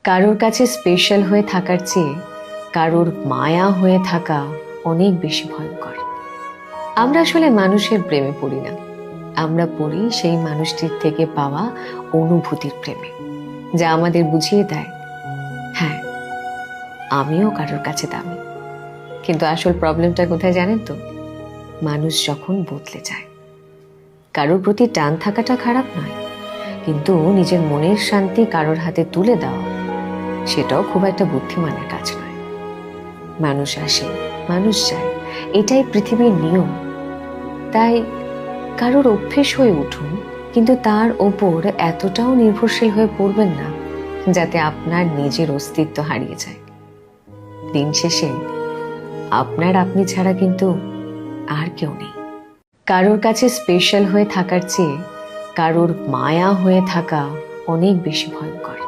কারোর কাছে স্পেশাল হয়ে থাকার চেয়ে কারোর মায়া হয়ে থাকা অনেক বেশি ভয়ঙ্কর। আমরা আসলে মানুষের প্রেমে পড়ি না, আমরা পড়ি সেই মানুষটির থেকে পাওয়া অনুভূতির প্রেমে, যা আমাদের বুঝিয়ে দেয় হ্যাঁ, আমিও কারোর কাছে দামি। কিন্তু আসল প্রবলেমটা কোথায় জানেন তো? মানুষ যখন বদলে যায়। কারোর প্রতি টান থাকাটা খারাপ নয়, কিন্তু নিজের মনের শান্তি কারোর হাতে তুলে দেওয়া সেটাও খুব একটা বুদ্ধিমানের কাজ নয়। মানুষ আসে, মানুষ যায়, এটাই পৃথিবীর নিয়ম। তাই কারোর অভ্যেস হয়ে উঠুন, কিন্তু তার ওপর এতটাও নির্ভরশীল হয়ে পড়বেন না যাতে আপনার নিজের অস্তিত্ব হারিয়ে যায়। দিন শেষে আপনার আপনি ছাড়া কিন্তু আর কেউ নেই। কারোর কাছে স্পেশাল হয়ে থাকার চেয়ে কারোর মায়া হয়ে থাকা অনেক বেশি ভয়ঙ্কর।